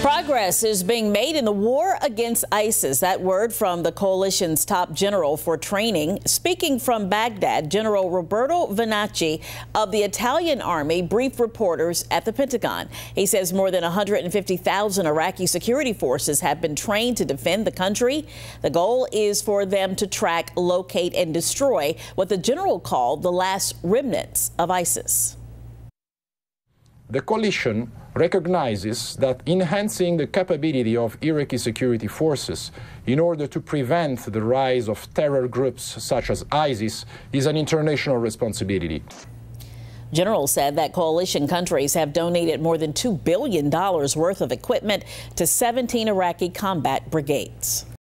Progress is being made in the war against ISIS. That word from the coalition's top general for training. Speaking from Baghdad, General Roberto Vannacci of the Italian army briefed reporters at the Pentagon. He says more than 150,000 Iraqi security forces have been trained to defend the country. The goal is for them to track, locate, and destroy what the general called the last remnants of ISIS. The coalition recognizes that enhancing the capability of Iraqi security forces in order to prevent the rise of terror groups such as ISIS is an international responsibility. General said that coalition countries have donated more than $2 billion worth of equipment to 17 Iraqi combat brigades.